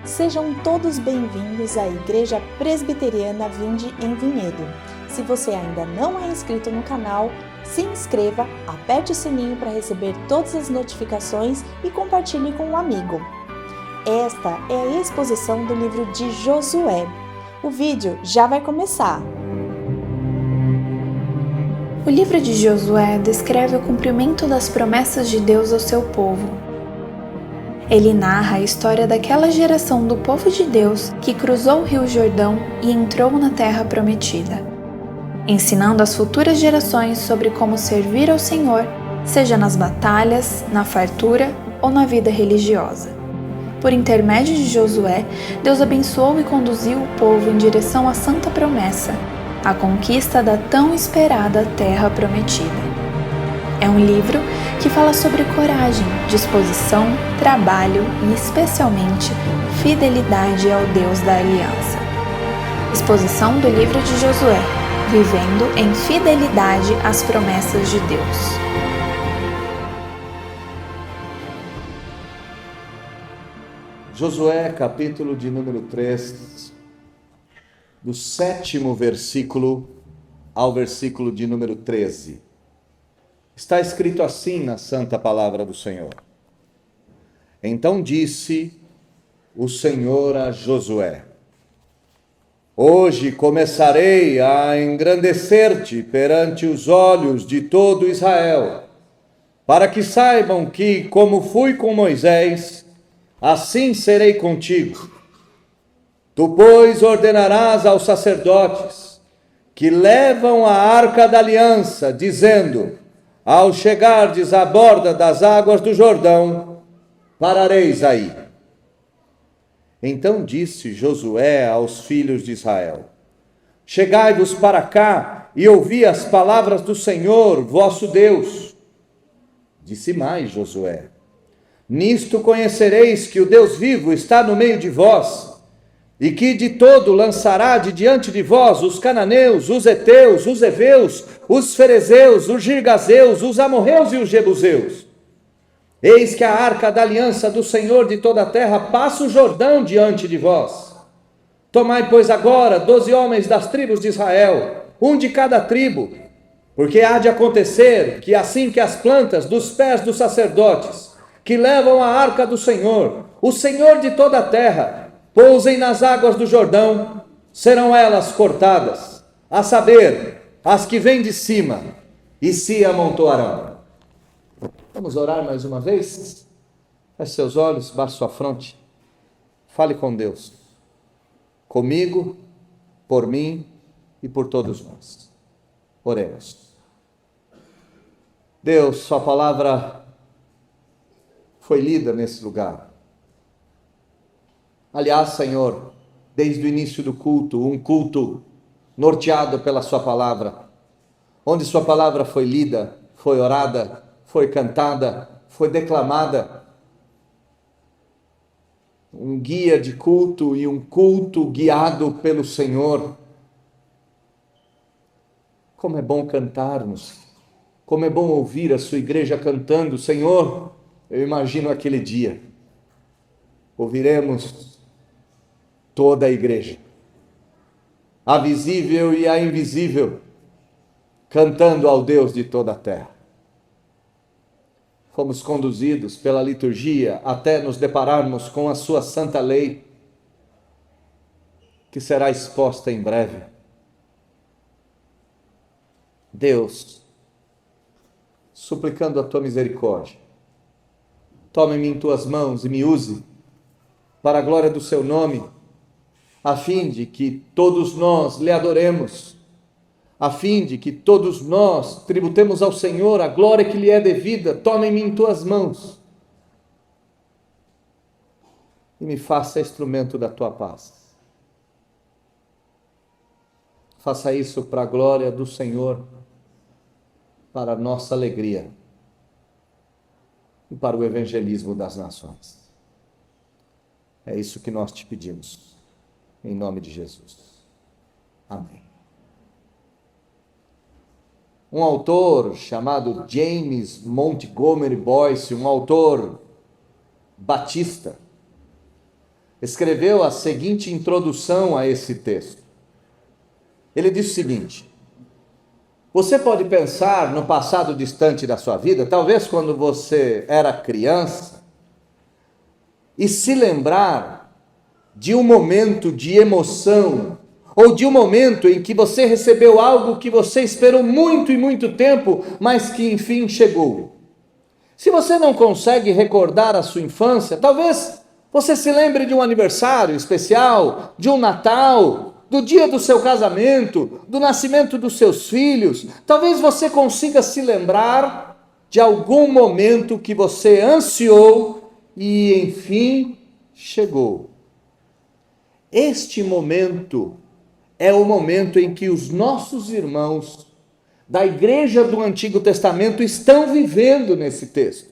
Sejam todos bem-vindos à Igreja Presbiteriana Vinde em Vinhedo. Se você ainda não é inscrito no canal, se inscreva, aperte o sininho para receber todas as notificações e compartilhe com um amigo. Esta é a exposição do livro de Josué. O vídeo já vai começar. O livro de Josué descreve o cumprimento das promessas de Deus ao seu povo. Ele narra a história daquela geração do povo de Deus que cruzou o Rio Jordão e entrou na Terra Prometida, ensinando as futuras gerações sobre como servir ao Senhor, seja nas batalhas, na fartura ou na vida religiosa. Por intermédio de Josué, Deus abençoou e conduziu o povo em direção à Santa Promessa, a conquista da tão esperada Terra Prometida. É um livro que fala sobre coragem, disposição, trabalho e, especialmente, fidelidade ao Deus da Aliança. Exposição do livro de Josué, vivendo em fidelidade às promessas de Deus. Josué, capítulo de número 3, do 7º versículo ao versículo de número 13. Está escrito assim na santa palavra do Senhor. Então disse o Senhor a Josué: Hoje começarei a engrandecer-te perante os olhos de todo Israel, para que saibam que, como fui com Moisés, assim serei contigo. Tu, pois, ordenarás aos sacerdotes que levam a arca da aliança, dizendo: Ao chegardes à borda das águas do Jordão, parareis aí. Então disse Josué aos filhos de Israel: Chegai-vos para cá e ouvi as palavras do Senhor, vosso Deus. Disse mais Josué: Nisto conhecereis que o Deus vivo está no meio de vós, e que de todo lançará de diante de vós os cananeus, os heteus, os heveus, os ferezeus, os girgazeus, os amorreus e os jebuseus. Eis que a arca da aliança do Senhor de toda a terra passa o Jordão diante de vós. Tomai, pois, agora 12 homens das tribos de Israel, um de cada tribo, porque há de acontecer que assim que as plantas dos pés dos sacerdotes, que levam a arca do Senhor, o Senhor de toda a terra, pousem nas águas do Jordão, serão elas cortadas, a saber, as que vêm de cima, e se amontoarão. Vamos orar mais uma vez? Feche seus olhos, baixe sua fronte. Fale com Deus. Comigo, por mim e por todos nós. Oremos. Deus, sua palavra foi lida nesse lugar. Aliás, Senhor, desde o início do culto, um culto norteado pela sua palavra, onde sua palavra foi lida, foi orada, foi cantada, foi declamada. Um guia de culto e um culto guiado pelo Senhor. Como é bom cantarmos, como é bom ouvir a sua igreja cantando. Senhor, eu imagino aquele dia. Ouviremos toda a igreja, a visível e a invisível, cantando ao Deus de toda a terra. Fomos conduzidos pela liturgia até nos depararmos com a sua santa lei, que será exposta em breve. Deus, suplicando a tua misericórdia, tome-me em tuas mãos e me use para a glória do seu nome, a fim de que todos nós lhe adoremos, a fim de que todos nós tributemos ao Senhor a glória que lhe é devida. Tome-me em tuas mãos e me faça instrumento da tua paz. Faça isso para a glória do Senhor, para a nossa alegria e para o evangelismo das nações. É isso que nós te pedimos, em nome de Jesus. Amém. Um autor chamado James Montgomery Boyce, um autor batista, escreveu a seguinte introdução a esse texto. Ele diz o seguinte: você pode pensar no passado distante da sua vida, talvez quando você era criança, e se lembrar de um momento de emoção, ou de um momento em que você recebeu algo que você esperou muito e muito tempo, mas que enfim chegou. Se você não consegue recordar a sua infância, talvez você se lembre de um aniversário especial, de um Natal, do dia do seu casamento, do nascimento dos seus filhos. Talvez você consiga se lembrar de algum momento que você ansiou e enfim chegou. Este momento é o momento em que os nossos irmãos da igreja do Antigo Testamento estão vivendo nesse texto.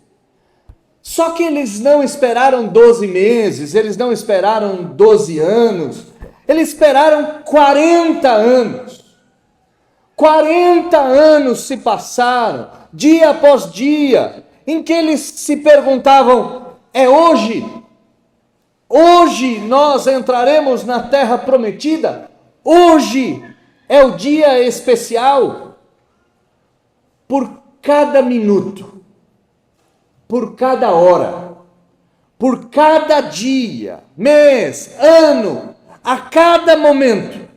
Só que eles não esperaram 12 meses, eles não esperaram 12 anos, eles esperaram 40 anos. 40 anos se passaram, dia após dia, em que eles se perguntavam: é hoje? Hoje nós entraremos na terra prometida? Hoje é o dia especial. Por cada minuto, por cada hora, por cada dia, mês, ano, a cada momento,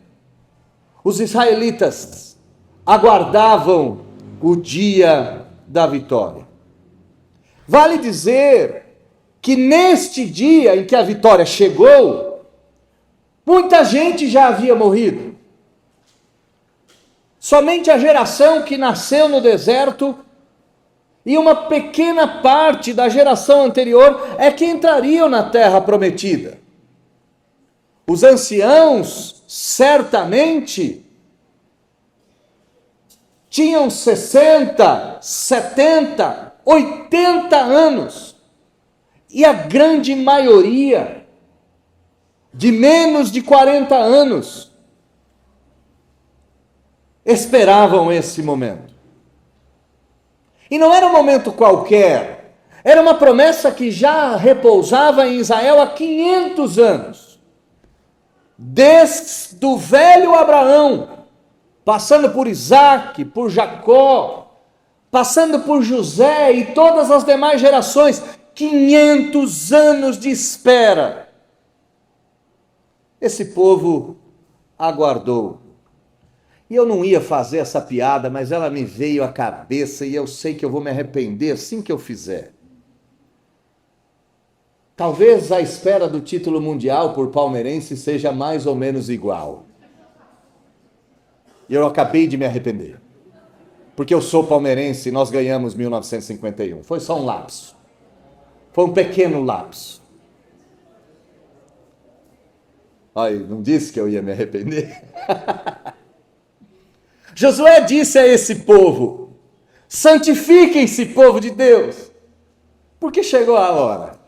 os israelitas aguardavam o dia da vitória. Vale dizer que neste dia em que a vitória chegou, muita gente já havia morrido. Somente a geração que nasceu no deserto e uma pequena parte da geração anterior é que entrariam na terra prometida. Os anciãos, certamente, tinham 60, 70, 80 anos. E a grande maioria, de menos de 40 anos, esperavam esse momento. E não era um momento qualquer, era uma promessa que já repousava em Israel há 500 anos. Desde o velho Abraão, passando por Isaac, por Jacó, passando por José e todas as demais gerações, 500 anos de espera. Esse povo aguardou. E eu não ia fazer essa piada, mas ela me veio à cabeça e eu sei que eu vou me arrepender assim que eu fizer. Talvez a espera do título mundial por palmeirense seja mais ou menos igual. E eu acabei de me arrepender. Porque eu sou palmeirense e nós ganhamos 1951. Foi só um lapso. Foi um pequeno lapso. Ai, não disse que eu ia me arrepender? Josué disse a esse povo: santifiquem-se, povo de Deus, porque chegou a hora.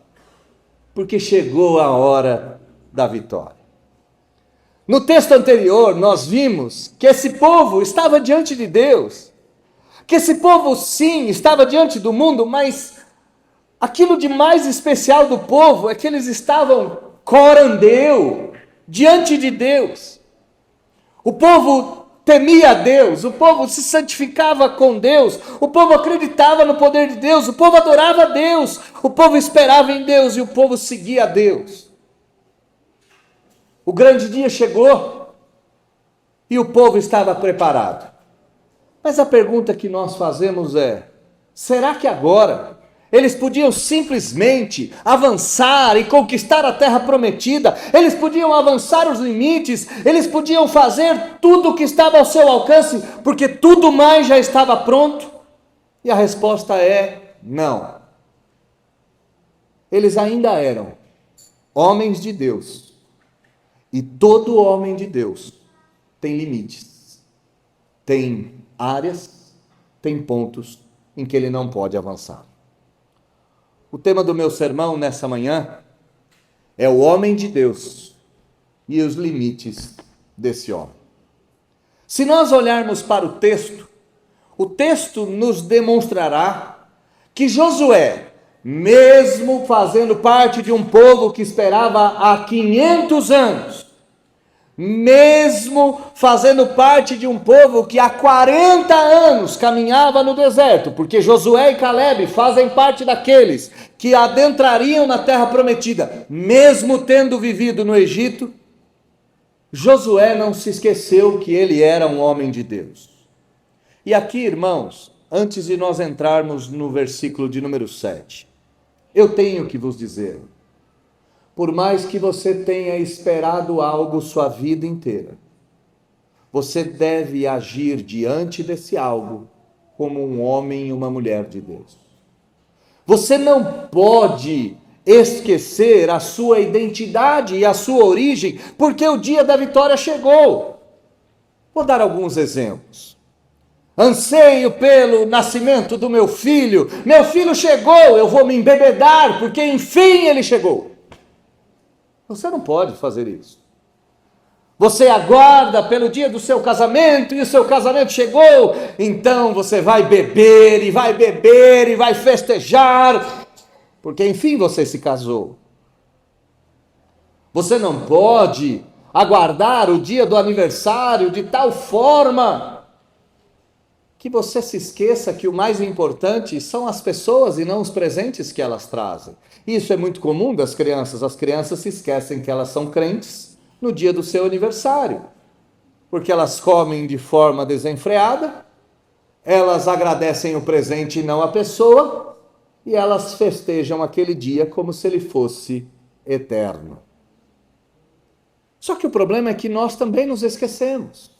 Porque chegou a hora da vitória. No texto anterior, nós vimos que esse povo estava diante de Deus, que esse povo, sim, estava diante do mundo, mas aquilo de mais especial do povo é que eles estavam corandeu, diante de Deus. O povo temia a Deus, o povo se santificava com Deus, o povo acreditava no poder de Deus, o povo adorava a Deus, o povo esperava em Deus e o povo seguia a Deus. O grande dia chegou e o povo estava preparado. Mas a pergunta que nós fazemos é: será que agora eles podiam simplesmente avançar e conquistar a terra prometida? Eles podiam avançar os limites? Eles podiam fazer tudo o que estava ao seu alcance, porque tudo mais já estava pronto? E a resposta é não. Eles ainda eram homens de Deus. E todo homem de Deus tem limites, tem áreas, tem pontos em que ele não pode avançar. O tema do meu sermão nessa manhã é o homem de Deus e os limites desse homem. Se nós olharmos para o texto nos demonstrará que Josué, mesmo fazendo parte de um povo que esperava há 500 anos, mesmo fazendo parte de um povo que há 40 anos caminhava no deserto, porque Josué e Calebe fazem parte daqueles que adentrariam na terra prometida, mesmo tendo vivido no Egito, Josué não se esqueceu que ele era um homem de Deus. E aqui, irmãos, antes de nós entrarmos no versículo de número 7, eu tenho que vos dizer, por mais que você tenha esperado algo sua vida inteira, você deve agir diante desse algo como um homem e uma mulher de Deus. Você não pode esquecer a sua identidade e a sua origem, porque o dia da vitória chegou. Vou dar alguns exemplos. Anseio pelo nascimento do meu filho chegou, eu vou me embebedar, porque enfim ele chegou. Você não pode fazer isso. Você aguarda pelo dia do seu casamento, e o seu casamento chegou, então você vai beber, e vai festejar, porque enfim você se casou. Você não pode aguardar o dia do aniversário de tal forma que você se esqueça que o mais importante são as pessoas e não os presentes que elas trazem. Isso é muito comum das crianças. As crianças se esquecem que elas são crentes no dia do seu aniversário, porque elas comem de forma desenfreada, elas agradecem o presente e não a pessoa, e elas festejam aquele dia como se ele fosse eterno. Só que o problema é que nós também nos esquecemos.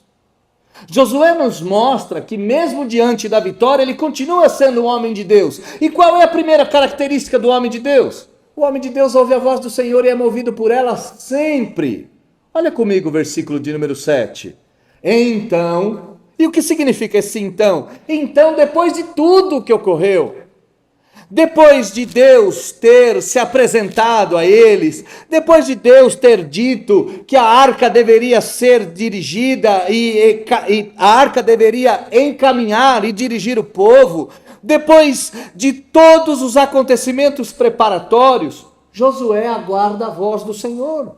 Josué nos mostra que mesmo diante da vitória, ele continua sendo um homem de Deus. E qual é a primeira característica do homem de Deus? O homem de Deus ouve a voz do Senhor e é movido por ela sempre. Olha comigo o versículo de número 7. Então, e o que significa esse então? Então, depois de tudo o que ocorreu, depois de Deus ter se apresentado a eles, depois de Deus ter dito que a arca deveria ser dirigida e a arca deveria encaminhar e dirigir o povo, depois de todos os acontecimentos preparatórios, Josué aguarda a voz do Senhor.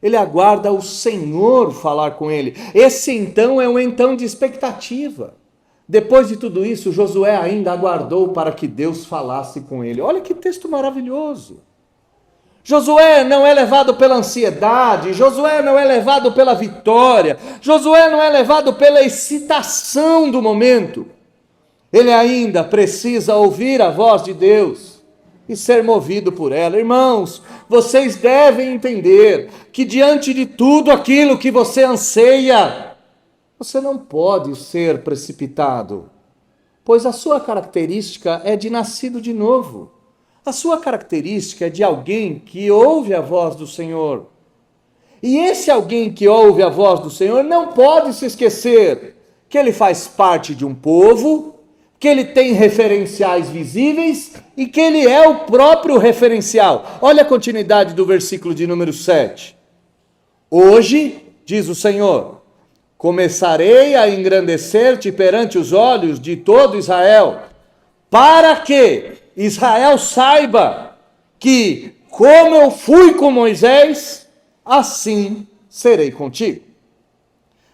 Ele aguarda o Senhor falar com ele. Esse então é um então de expectativa. Depois de tudo isso, Josué ainda aguardou para que Deus falasse com ele. Olha que texto maravilhoso. Josué não é levado pela ansiedade, Josué não é levado pela vitória, Josué não é levado pela excitação do momento. Ele ainda precisa ouvir a voz de Deus e ser movido por ela. Irmãos, vocês devem entender que diante de tudo aquilo que você anseia, você não pode ser precipitado, pois a sua característica é de nascido de novo. A sua característica é de alguém que ouve a voz do Senhor. E esse alguém que ouve a voz do Senhor não pode se esquecer que ele faz parte de um povo, que ele tem referenciais visíveis e que ele é o próprio referencial. Olha a continuidade do versículo de número 7. Hoje, diz o Senhor, começarei a engrandecer-te perante os olhos de todo Israel, para que Israel saiba que, como eu fui com Moisés, assim serei contigo.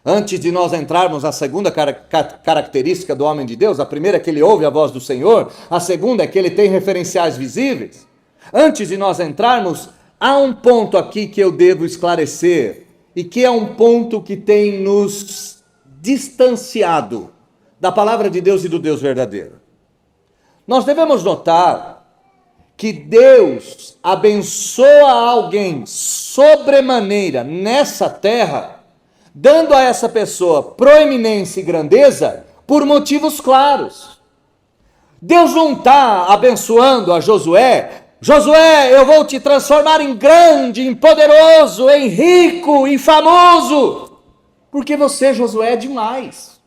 Antes de nós entrarmos na segunda característica do homem de Deus, a primeira é que ele ouve a voz do Senhor, a segunda é que ele tem referenciais visíveis. Antes de nós entrarmos, há um ponto aqui que eu devo esclarecer, e que é um ponto que tem nos distanciado da palavra de Deus e do Deus verdadeiro. Nós devemos notar que Deus abençoa alguém sobremaneira nessa terra, dando a essa pessoa proeminência e grandeza por motivos claros. Deus não está abençoando a Josué. Josué, eu vou te transformar em grande, em poderoso, em rico, em famoso, porque você, Josué, é demais.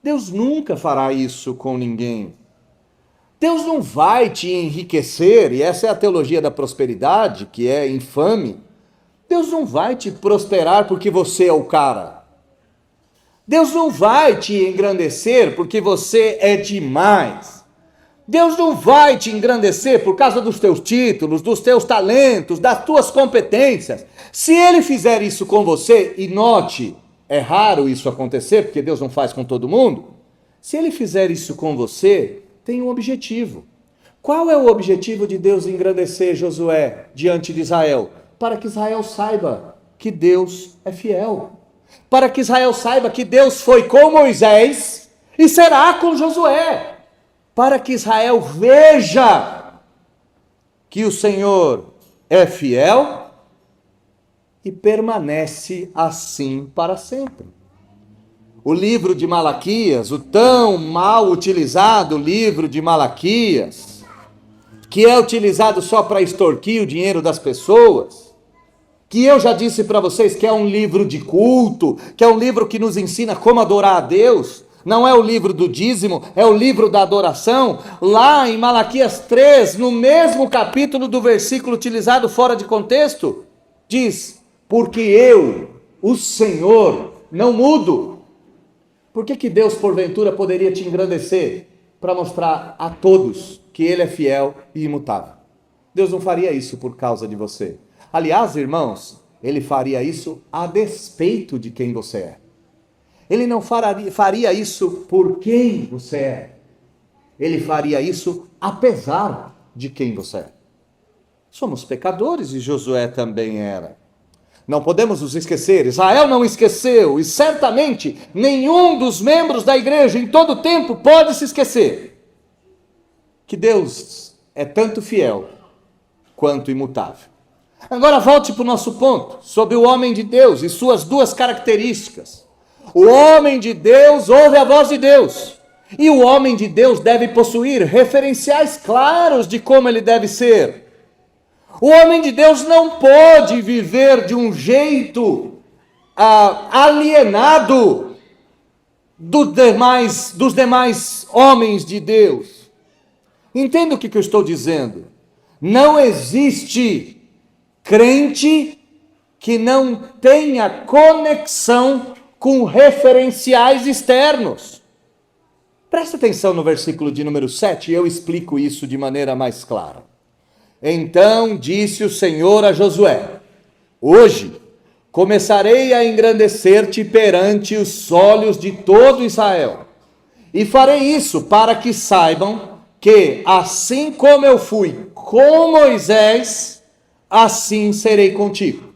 Deus nunca fará isso com ninguém. Deus não vai te enriquecer, e essa é a teologia da prosperidade, que é infame. Deus não vai te prosperar porque você é o cara. Deus não vai te engrandecer porque você é demais. Deus não vai te engrandecer por causa dos teus títulos, dos teus talentos, das tuas competências. Se Ele fizer isso com você, e note, é raro isso acontecer, porque Deus não faz com todo mundo. Se Ele fizer isso com você, tem um objetivo. Qual é o objetivo de Deus engrandecer Josué diante de Israel? Para que Israel saiba que Deus é fiel. Para que Israel saiba que Deus foi com Moisés e será com Josué. Para que Israel veja que o Senhor é fiel e permanece assim para sempre. O livro de Malaquias, o tão mal utilizado livro de Malaquias, que é utilizado só para extorquir o dinheiro das pessoas, que eu já disse para vocês que é um livro de culto, que é um livro que nos ensina como adorar a Deus, não é o livro do dízimo, é o livro da adoração. Lá em Malaquias 3, no mesmo capítulo do versículo utilizado fora de contexto, diz: porque eu, o Senhor, não mudo. Por que Deus, porventura, poderia te engrandecer? Para mostrar a todos que Ele é fiel e imutável. Deus não faria isso por causa de você. Aliás, irmãos, Ele faria isso a despeito de quem você é. Ele não faria isso por quem você é. Ele faria isso apesar de quem você é. Somos pecadores e Josué também era. Não podemos nos esquecer, Israel não esqueceu, e certamente nenhum dos membros da igreja em todo o tempo pode se esquecer que Deus é tanto fiel quanto imutável. Agora volte para o nosso ponto, sobre o homem de Deus e suas duas características. O homem de Deus ouve a voz de Deus, e o homem de Deus deve possuir referenciais claros de como ele deve ser. O homem de Deus não pode viver de um jeito alienado dos demais homens de Deus. Entenda o que eu estou dizendo. Não existe crente que não tenha conexão com referenciais externos. Presta atenção no versículo de número 7 e eu explico isso de maneira mais clara. Então disse o Senhor a Josué: hoje começarei a engrandecer-te perante os olhos de todo Israel, e farei isso para que saibam que, assim como eu fui com Moisés, assim serei contigo.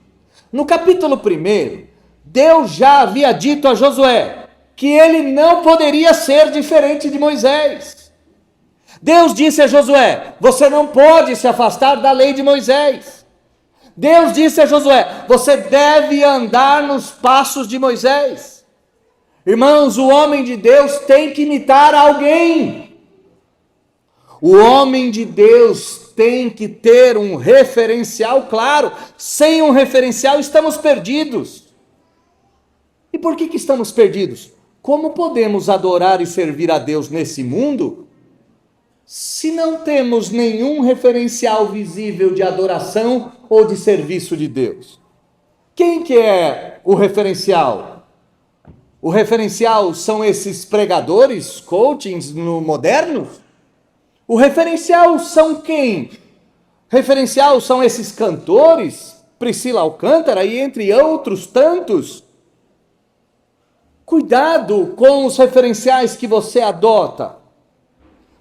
No capítulo 1, Deus já havia dito a Josué que ele não poderia ser diferente de Moisés. Deus disse a Josué: você não pode se afastar da lei de Moisés. Deus disse a Josué: você deve andar nos passos de Moisés. Irmãos, o homem de Deus tem que imitar alguém. O homem de Deus tem que ter um referencial claro. Sem um referencial estamos perdidos. E por que estamos perdidos? Como podemos adorar e servir a Deus nesse mundo se não temos nenhum referencial visível de adoração ou de serviço de Deus? Quem que é o referencial? O referencial são esses pregadores, coachings modernos? O referencial são quem? Referencial são esses cantores, Priscila Alcântara e entre outros tantos? Cuidado com os referenciais que você adota.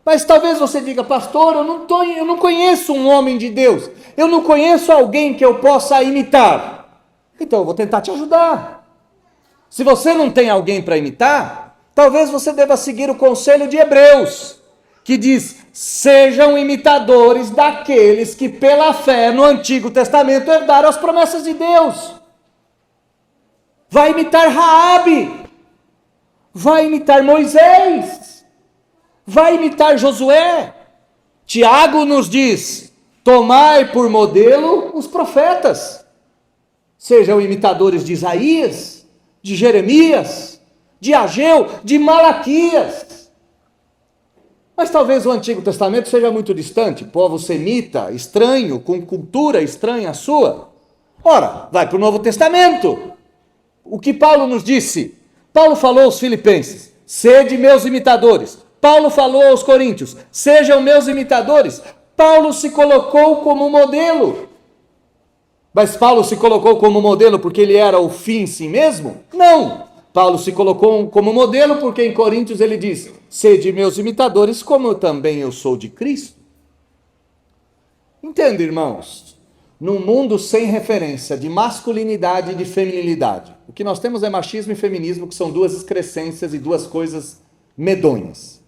Mas talvez você diga: pastor, eu não conheço um homem de Deus, eu não conheço alguém que eu possa imitar. Então eu vou tentar te ajudar. Se você não tem alguém para imitar, talvez você deva seguir o conselho de Hebreus, que diz: sejam imitadores daqueles que pela fé no Antigo Testamento herdaram as promessas de Deus. Vai imitar Raabe, vai imitar Moisés, vai imitar Josué. Tiago nos diz: tomai por modelo os profetas. Sejam imitadores de Isaías, de Jeremias, de Ageu, de Malaquias. Mas talvez o Antigo Testamento seja muito distante, povo semita, estranho, com cultura estranha à sua. Ora, vai para o Novo Testamento. O que Paulo nos disse? Paulo falou aos Filipenses: sede meus imitadores, Paulo falou aos coríntios, sejam meus imitadores. Paulo se colocou como modelo. Mas Paulo se colocou como modelo porque ele era o fim em si mesmo? Não. Paulo se colocou como modelo porque em Coríntios ele diz, sede meus imitadores como também eu sou de Cristo. Entenda, irmãos, num mundo sem referência de masculinidade e de feminilidade, o que nós temos é machismo e feminismo, que são duas excrescências e duas coisas medonhas.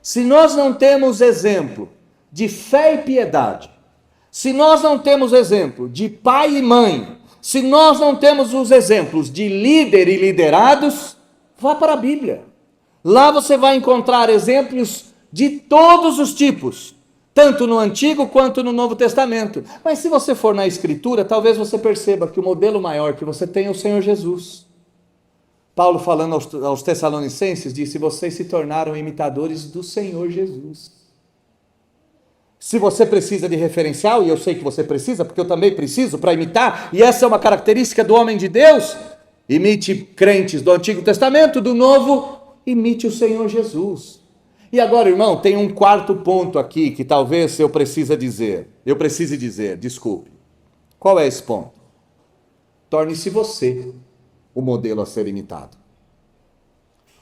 Se nós não temos exemplo de fé e piedade, se nós não temos exemplo de pai e mãe, se nós não temos os exemplos de líder e liderados, vá para a Bíblia. Lá você vai encontrar exemplos de todos os tipos, tanto no Antigo quanto no Novo Testamento. Mas se você for na Escritura, talvez você perceba que o modelo maior que você tem é o Senhor Jesus. Paulo, falando aos Tessalonicenses, disse, vocês se tornaram imitadores do Senhor Jesus. Se você precisa de referencial, e eu sei que você precisa, porque eu também preciso para imitar, e essa é uma característica do homem de Deus, imite crentes do Antigo Testamento, do Novo, imite o Senhor Jesus. E agora, irmão, tem um quarto ponto aqui que talvez eu precise dizer, desculpe. Qual é esse ponto? Torne-se você o modelo a ser imitado.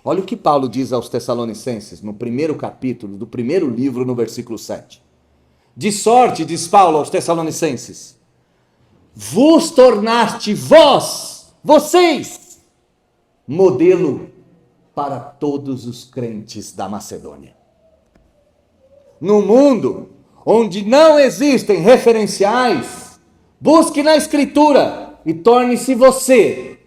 Olha o que Paulo diz aos Tessalonicenses, no primeiro capítulo, do primeiro livro, no versículo 7. De sorte, diz Paulo aos Tessalonicenses, vos tornaste vocês, modelo para todos os crentes da Macedônia. No mundo onde não existem referenciais, busque na Escritura e torne-se você,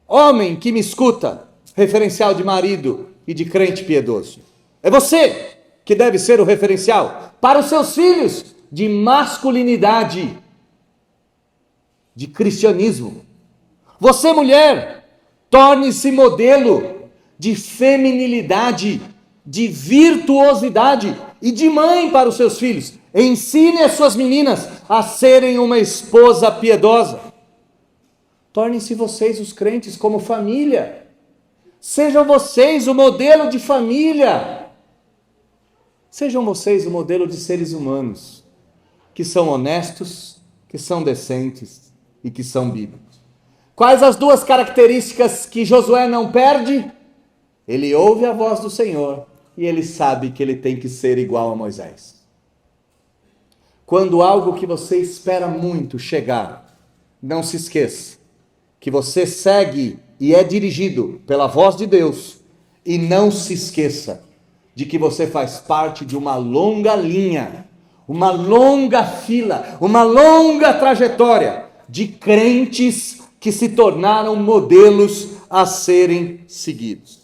homem que me escuta, referencial de marido e de crente piedoso. É você que deve ser o referencial para os seus filhos de masculinidade, de cristianismo. Você, mulher, torne-se modelo de feminilidade, de virtuosidade e de mãe para os seus filhos. Ensine as suas meninas a serem uma esposa piedosa. Tornem-se vocês os crentes como família. Sejam vocês o modelo de família. Sejam vocês o modelo de seres humanos, que são honestos, que são decentes e que são bíblicos. Quais as duas características que Josué não perde? Ele ouve a voz do Senhor e ele sabe que ele tem que ser igual a Moisés. Quando algo que você espera muito chegar, não se esqueça que você segue e é dirigido pela voz de Deus, e não se esqueça de que você faz parte de uma longa linha, uma longa fila, uma longa trajetória de crentes que se tornaram modelos a serem seguidos.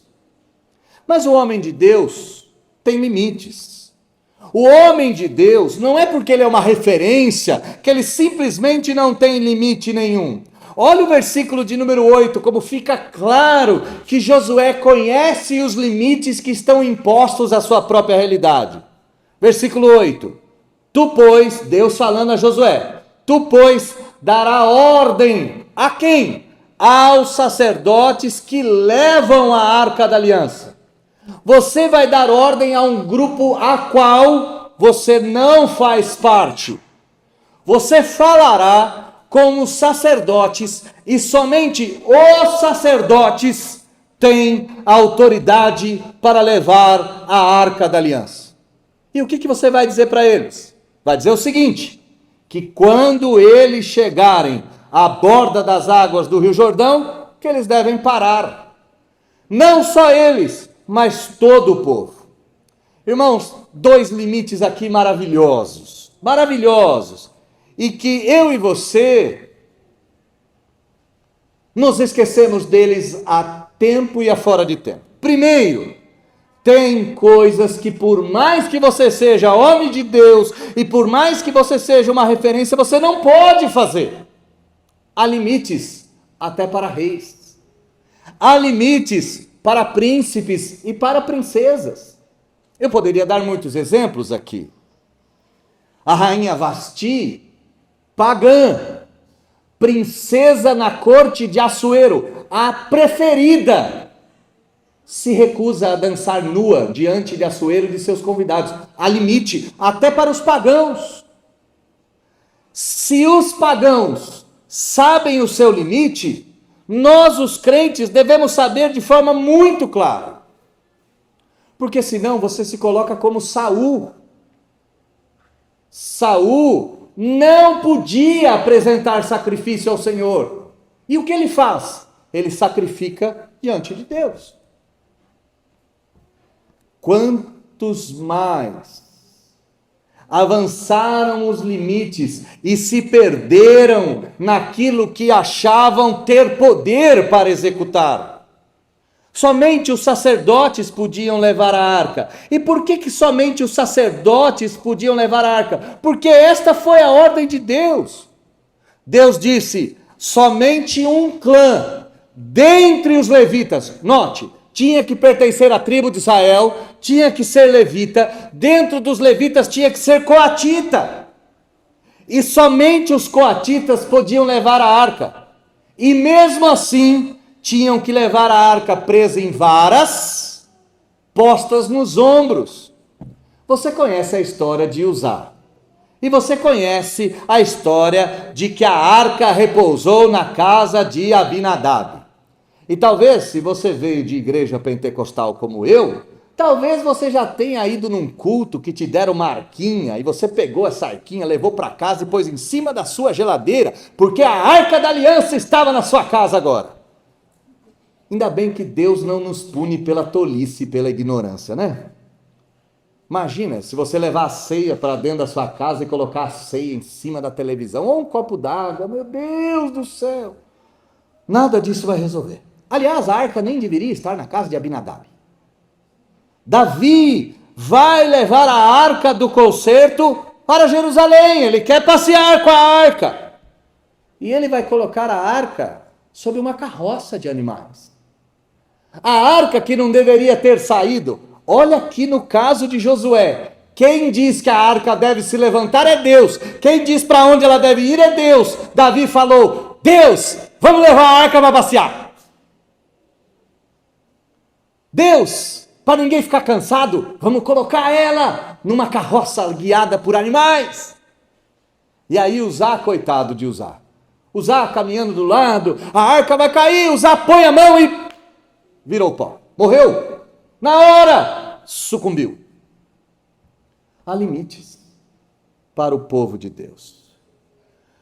Mas o homem de Deus tem limites. O homem de Deus não é porque ele é uma referência que ele simplesmente não tem limite nenhum. Olha o versículo de número 8, como fica claro que Josué conhece os limites que estão impostos à sua própria realidade. Versículo 8. Tu, pois, Deus falando a Josué, tu, pois, dará ordem a quem? Aos sacerdotes que levam a arca da aliança. Você vai dar ordem a um grupo a qual você não faz parte. Você falará com os sacerdotes, e somente os sacerdotes têm autoridade para levar a arca da aliança. E o que você vai dizer para eles? Vai dizer o seguinte, que quando eles chegarem à borda das águas do Rio Jordão, que eles devem parar. Não só eles, mas todo o povo. Irmãos, dois limites aqui maravilhosos, e que eu e você nos esquecemos deles a tempo e a fora de tempo. Primeiro, tem coisas que por mais que você seja homem de Deus e por mais que você seja uma referência, você não pode fazer. Há limites até para reis. Há limites para príncipes e para princesas. Eu poderia dar muitos exemplos aqui. A rainha Vasti, pagã, princesa na corte de Assuero, a preferida, se recusa a dançar nua diante de Assuero e de seus convidados. Há limite, até para os pagãos. Se os pagãos sabem o seu limite, nós, os crentes, devemos saber de forma muito clara. Porque senão você se coloca como Saul. Saul não podia apresentar sacrifício ao Senhor. E o que ele faz? Ele sacrifica diante de Deus. Quantos mais avançaram os limites e se perderam naquilo que achavam ter poder para executar. Somente os sacerdotes podiam levar a arca. E por que somente os sacerdotes podiam levar a arca? Porque esta foi a ordem de Deus. Deus disse, somente um clã dentre os levitas, note, tinha que pertencer à tribo de Israel, tinha que ser levita, dentro dos levitas tinha que ser coatita. E somente os coatitas podiam levar a arca. E mesmo assim, tinham que levar a arca presa em varas, postas nos ombros. Você conhece a história de Uzá. E você conhece a história de que a arca repousou na casa de Abinadab. E talvez, se você veio de igreja pentecostal como eu, talvez você já tenha ido num culto que te deram uma arquinha, e você pegou essa arquinha, levou para casa e pôs em cima da sua geladeira, porque a arca da aliança estava na sua casa agora. Ainda bem que Deus não nos pune pela tolice e pela ignorância, né? Imagina, se você levar a ceia para dentro da sua casa e colocar a ceia em cima da televisão, ou um copo d'água, meu Deus do céu. Nada disso vai resolver. Aliás, a arca nem deveria estar na casa de Abinadab. Davi vai levar a arca do concerto para Jerusalém. Ele quer passear com a arca. E ele vai colocar a arca sobre uma carroça de animais. A arca que não deveria ter saído. Olha aqui no caso de Josué. Quem diz que a arca deve se levantar é Deus. Quem diz para onde ela deve ir é Deus. Davi falou, Deus, vamos levar a arca para passear. Deus, para ninguém ficar cansado, vamos colocar ela numa carroça guiada por animais. E aí Uzá, coitado de Uzá. Uzá caminhando do lado, a arca vai cair, Uzá põe a mão e virou pó. Morreu. Na hora, sucumbiu. Há limites para o povo de Deus.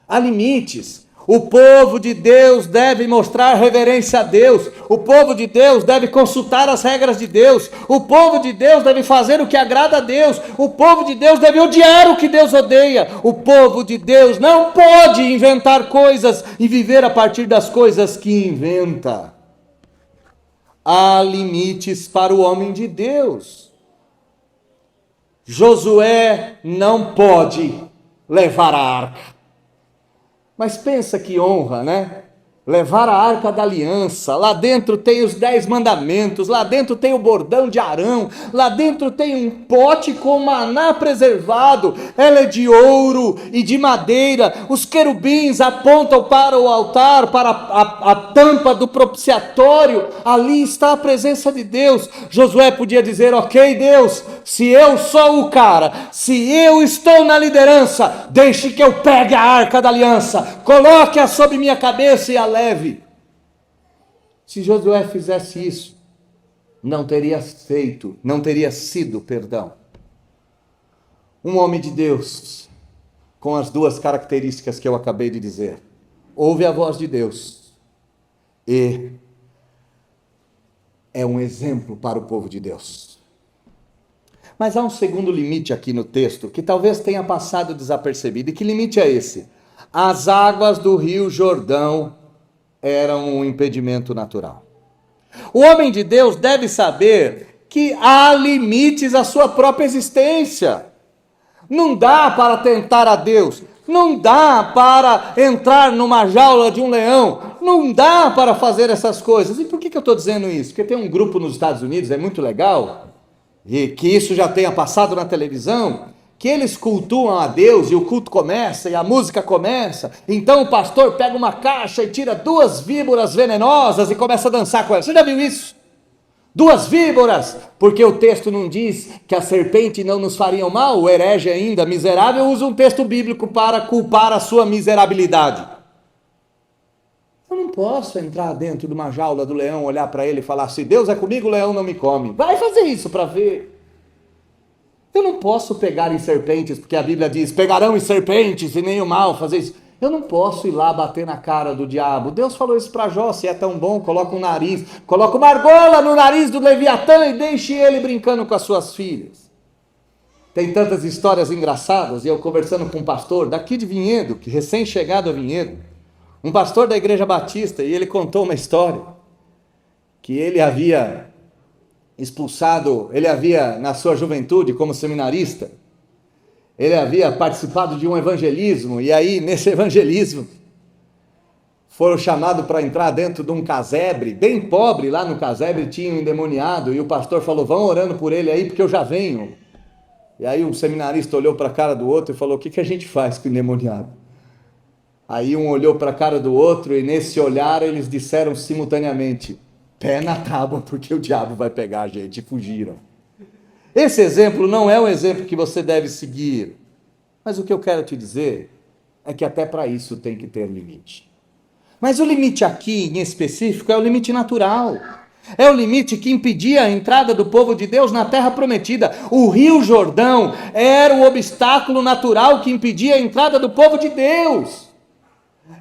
Há limites. O povo de Deus deve mostrar reverência a Deus. O povo de Deus deve consultar as regras de Deus. O povo de Deus deve fazer o que agrada a Deus. O povo de Deus deve odiar o que Deus odeia. O povo de Deus não pode inventar coisas e viver a partir das coisas que inventa. Há limites para o homem de Deus. Josué não pode levar a arca. Mas pensa que honra, né? Levar a arca da aliança, lá dentro tem os 10 mandamentos, lá dentro tem o bordão de Arão, lá dentro tem um pote com maná preservado, ela é de ouro e de madeira, os querubins apontam para o altar, para a tampa do propiciatório, ali está a presença de Deus. Josué podia dizer, ok Deus, se eu sou o cara, se eu estou na liderança, deixe que eu pegue a arca da aliança, coloque-a sobre minha cabeça e a leve. Se Josué fizesse isso, não teria sido, um homem de Deus, com as duas características que eu acabei de dizer. Ouve a voz de Deus e é um exemplo para o povo de Deus. Mas há um segundo limite aqui no texto, que talvez tenha passado desapercebido. E que limite é esse? As águas do rio Jordão eram um impedimento natural. O homem de Deus deve saber que há limites à sua própria existência. Não dá para tentar a Deus, não dá para entrar numa jaula de um leão, não dá para fazer essas coisas. E por que eu estou dizendo isso? Porque tem um grupo nos Estados Unidos, é muito legal, e que isso já tenha passado na televisão, que eles cultuam a Deus e o culto começa e a música começa, então o pastor pega uma caixa e tira 2 víboras venenosas e começa a dançar com elas. Você já viu isso? 2 víboras, porque o texto não diz que a serpente não nos fariam mal, o herege ainda, miserável, usa um texto bíblico para culpar a sua miserabilidade. Eu não posso entrar dentro de uma jaula do leão, olhar para ele e falar, se Deus é comigo, o leão não me come. Vai fazer isso para ver. Eu não posso pegar em serpentes, porque a Bíblia diz, pegarão em serpentes e nem o mal fazer isso. Eu não posso ir lá bater na cara do diabo. Deus falou isso para Jó, se é tão bom, coloca um nariz, coloca uma argola no nariz do Leviatã e deixe ele brincando com as suas filhas. Tem tantas histórias engraçadas, e eu conversando com um pastor daqui de Vinhedo, que recém-chegado a Vinhedo, um pastor da Igreja Batista, e ele contou uma história, que ele havia na sua juventude como seminarista, ele havia participado de um evangelismo, e aí nesse evangelismo foram chamados para entrar dentro de um casebre, bem pobre, lá no casebre tinha um endemoniado, e o pastor falou, vão orando por ele aí, porque eu já venho. E aí um seminarista olhou para a cara do outro e falou, o que a gente faz com o endemoniado? Aí um olhou para a cara do outro, e nesse olhar eles disseram simultaneamente, pé na tábua, porque o diabo vai pegar a gente, e fugiram. Esse exemplo não é um exemplo que você deve seguir, mas o que eu quero te dizer é que até para isso tem que ter limite. Mas o limite aqui, em específico, é o limite natural. É o limite que impedia a entrada do povo de Deus na terra prometida. O Rio Jordão era o obstáculo natural que impedia a entrada do povo de Deus.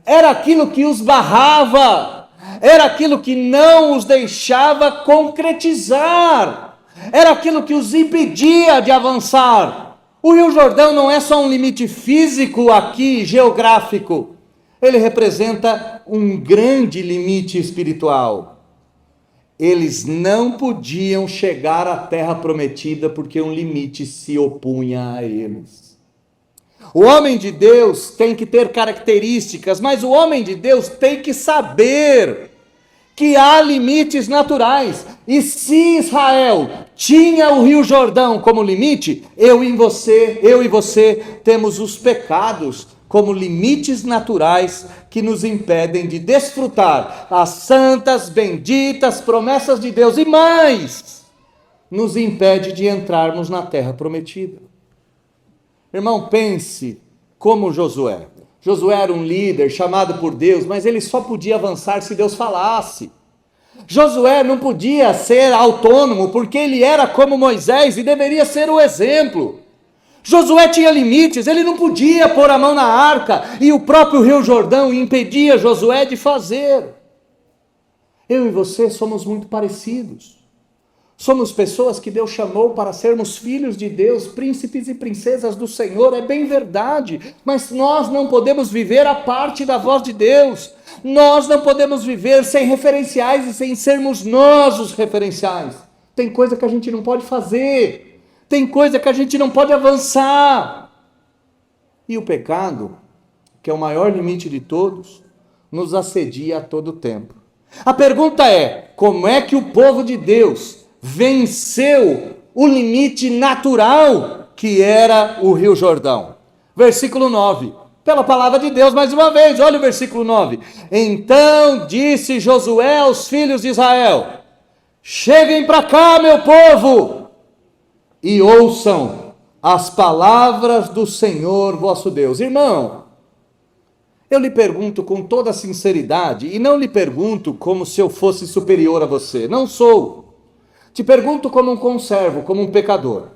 Era aquilo que os barrava, era aquilo que não os deixava concretizar. Era aquilo que os impedia de avançar. O Rio Jordão não é só um limite físico aqui, geográfico. Ele representa um grande limite espiritual. Eles não podiam chegar à terra prometida porque um limite se opunha a eles. O homem de Deus tem que ter características, mas o homem de Deus tem que saber que há limites naturais. E se Israel tinha o Rio Jordão como limite, eu e você temos os pecados como limites naturais que nos impedem de desfrutar as santas, benditas promessas de Deus e mais, nos impede de entrarmos na terra prometida. Irmão, pense como Josué. Josué era um líder chamado por Deus, mas ele só podia avançar se Deus falasse. Josué não podia ser autônomo, porque ele era como Moisés e deveria ser o exemplo. Josué tinha limites, ele não podia pôr a mão na arca, e o próprio Rio Jordão impedia Josué de fazer. Eu e você somos muito parecidos. Somos pessoas que Deus chamou para sermos filhos de Deus, príncipes e princesas do Senhor, é bem verdade, mas nós não podemos viver a parte da voz de Deus, nós não podemos viver sem referenciais e sem sermos nós os referenciais. Tem coisa que a gente não pode fazer, tem coisa que a gente não pode avançar. E o pecado, que é o maior limite de todos, nos assedia a todo tempo. A pergunta é, como é que o povo de Deus venceu o limite natural que era o Rio Jordão? Versículo 9, pela palavra de Deus mais uma vez, olha o versículo 9. Então disse Josué aos filhos de Israel, cheguem para cá, meu povo, e ouçam as palavras do Senhor vosso Deus. Irmão, eu lhe pergunto com toda sinceridade, e não lhe pergunto como se eu fosse superior a você, não sou. Te pergunto como um conservo, como um pecador.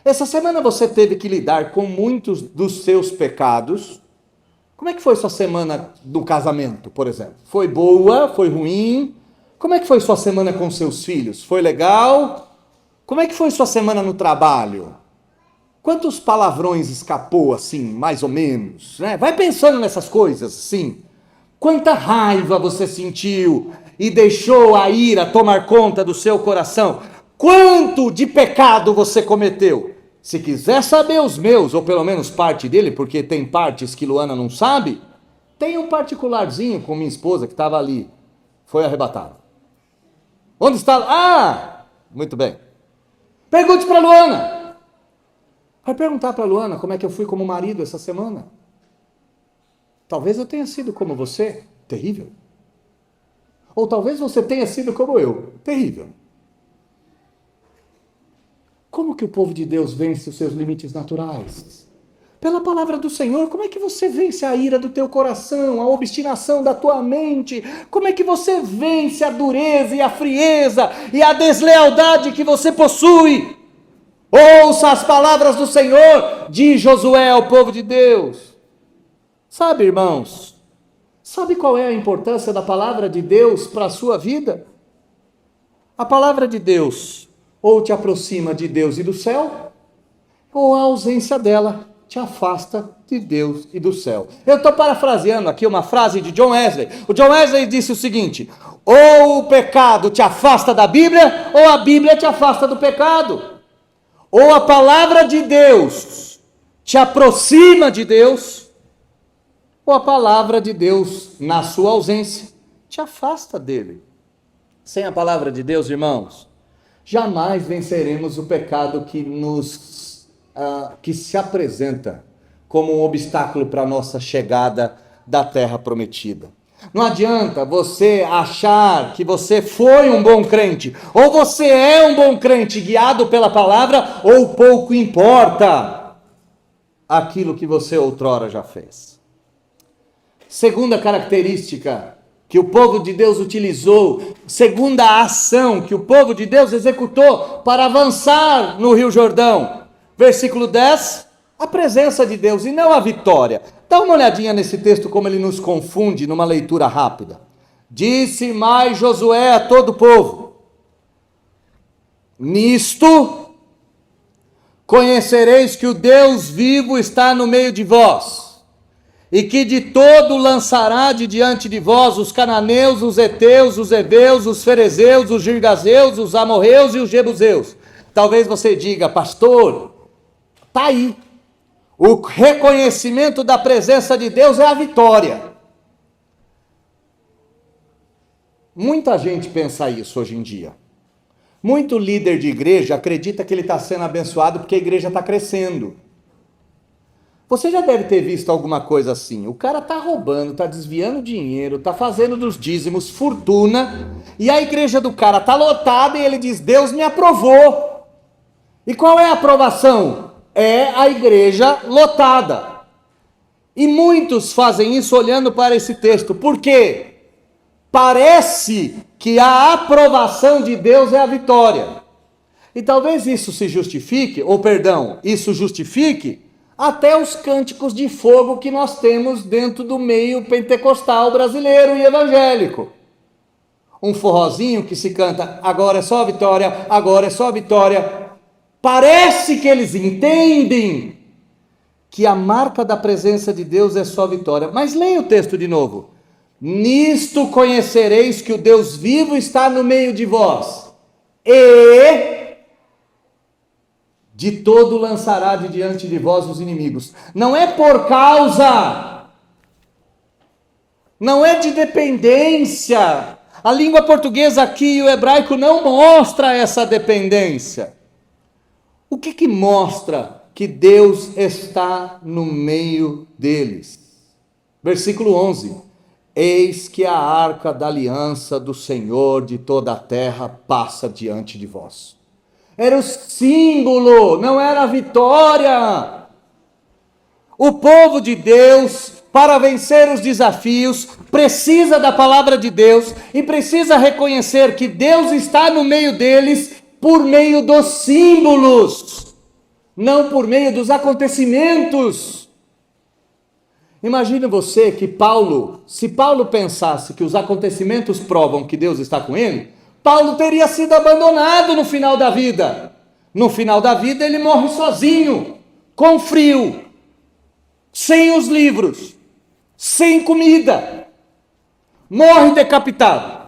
Essa semana você teve que lidar com muitos dos seus pecados. Como é que foi sua semana do casamento, por exemplo? Foi boa? Foi ruim? Como é que foi sua semana com seus filhos? Foi legal? Como é que foi sua semana no trabalho? Quantos palavrões escapou assim, mais ou menos, né? Vai pensando nessas coisas, assim. Quanta raiva você sentiu e deixou a ira tomar conta do seu coração? Quanto de pecado você cometeu? Se quiser saber os meus, ou pelo menos parte dele, porque tem partes que Luana não sabe, tem um particularzinho com minha esposa que estava ali, foi arrebatado. Onde está? Ah, muito bem. Pergunte para Luana. Vai perguntar para Luana como é que eu fui como marido essa semana. Talvez eu tenha sido como você, terrível. Ou talvez você tenha sido como eu, terrível. Como que o povo de Deus vence os seus limites naturais? Pela palavra do Senhor. Como é que você vence a ira do teu coração, a obstinação da tua mente? Como é que você vence a dureza e a frieza e a deslealdade que você possui? Ouça as palavras do Senhor, diz Josué ao povo de Deus. Sabe, irmãos, sabe qual é a importância da palavra de Deus para a sua vida? A palavra de Deus ou te aproxima de Deus e do céu, ou a ausência dela te afasta de Deus e do céu. Eu estou parafraseando aqui uma frase de John Wesley. O John Wesley disse o seguinte: ou o pecado te afasta da Bíblia, ou a Bíblia te afasta do pecado. Ou a palavra de Deus te aproxima de Deus, ou a palavra de Deus, na sua ausência, te afasta dele. Sem a palavra de Deus, irmãos, jamais venceremos o pecado que se apresenta como um obstáculo para a nossa chegada da terra prometida. Não adianta você achar que você foi um bom crente, ou você é um bom crente guiado pela palavra, ou pouco importa aquilo que você outrora já fez. Segunda característica que o povo de Deus utilizou, segunda ação que o povo de Deus executou para avançar no Rio Jordão. Versículo 10, a presença de Deus e não a vitória. Dá uma olhadinha nesse texto como ele nos confunde numa leitura rápida. Disse mais Josué a todo o povo: nisto conhecereis que o Deus vivo está no meio de vós, e que de todo lançará de diante de vós os cananeus, os heteus, os heveus, os ferezeus, os girgazeus, os amorreus e os jebuseus. Talvez você diga: pastor, está aí. O reconhecimento da presença de Deus é a vitória. Muita gente pensa isso hoje em dia. Muito líder de igreja acredita que ele está sendo abençoado porque a igreja está crescendo. Você já deve ter visto alguma coisa assim. O cara está roubando, está desviando dinheiro, está fazendo dos dízimos fortuna, e a igreja do cara está lotada e ele diz: Deus me aprovou. E qual é a aprovação? É a igreja lotada. E muitos fazem isso olhando para esse texto. Por quê? Parece que a aprovação de Deus é a vitória. E talvez isso se justifique, isso justifique até os cânticos de fogo que nós temos dentro do meio pentecostal brasileiro e evangélico. Um forrozinho que se canta: agora é só a vitória, agora é só a vitória. Parece que eles entendem que a marca da presença de Deus é só vitória. Mas leia o texto de novo. Nisto conhecereis que o Deus vivo está no meio de vós, e de todo lançará de diante de vós os inimigos. Não é por causa, não é de dependência. A língua portuguesa aqui e o hebraico não mostra essa dependência. O que mostra que Deus está no meio deles? Versículo 11. Eis que a arca da aliança do Senhor de toda a terra passa diante de vós. Era o símbolo, não era a vitória. O povo de Deus, para vencer os desafios, precisa da palavra de Deus e precisa reconhecer que Deus está no meio deles por meio dos símbolos, não por meio dos acontecimentos. Imagine você que se Paulo pensasse que os acontecimentos provam que Deus está com ele, Paulo teria sido abandonado no final da vida. No final da vida ele morre sozinho, com frio, sem os livros, sem comida, morre decapitado.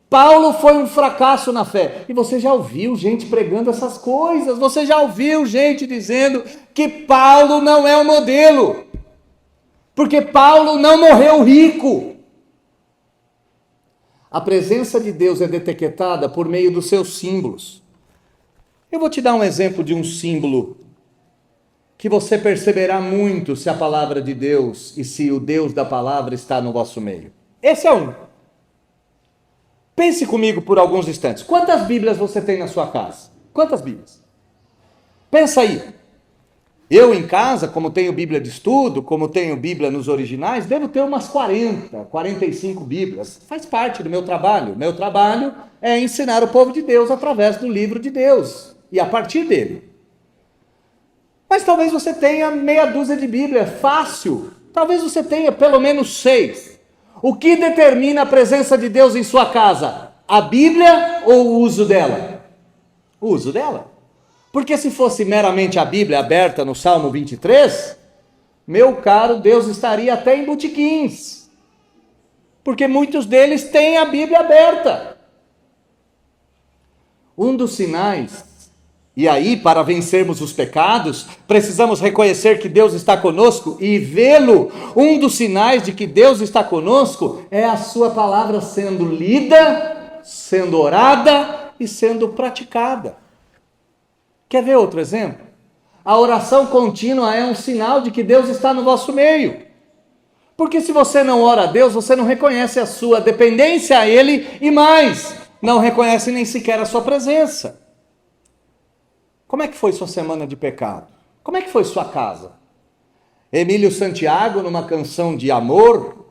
Paulo foi um fracasso na fé. E você já ouviu gente pregando essas coisas, você já ouviu gente dizendo que Paulo não é o modelo, porque Paulo não morreu rico. A presença de Deus é detectada por meio dos seus símbolos. Eu vou te dar um exemplo de um símbolo que você perceberá muito se a palavra de Deus e se o Deus da palavra está no vosso meio. Esse é um. Pense comigo por alguns instantes. Quantas Bíblias você tem na sua casa? Quantas Bíblias? Pensa aí. Eu em casa, como tenho Bíblia de estudo, como tenho Bíblia nos originais, devo ter umas 40, 45 Bíblias. Faz parte do meu trabalho. Meu trabalho é ensinar o povo de Deus através do livro de Deus e a partir dele. Mas talvez você tenha meia dúzia de Bíblia, fácil. Talvez você tenha pelo menos 6. O que determina a presença de Deus em sua casa? A Bíblia ou o uso dela? O uso dela. Porque se fosse meramente a Bíblia aberta no Salmo 23, meu caro, Deus estaria até em botequins. Porque muitos deles têm a Bíblia aberta. Um dos sinais, e aí para vencermos os pecados, precisamos reconhecer que Deus está conosco e vê-lo. Um dos sinais de que Deus está conosco é a sua palavra sendo lida, sendo orada e sendo praticada. Quer ver outro exemplo? A oração contínua é um sinal de que Deus está no vosso meio. Porque se você não ora a Deus, você não reconhece a sua dependência a Ele e mais, não reconhece nem sequer a sua presença. Como é que foi sua semana de pecado? Como é que foi sua casa? Emílio Santiago, numa canção de amor,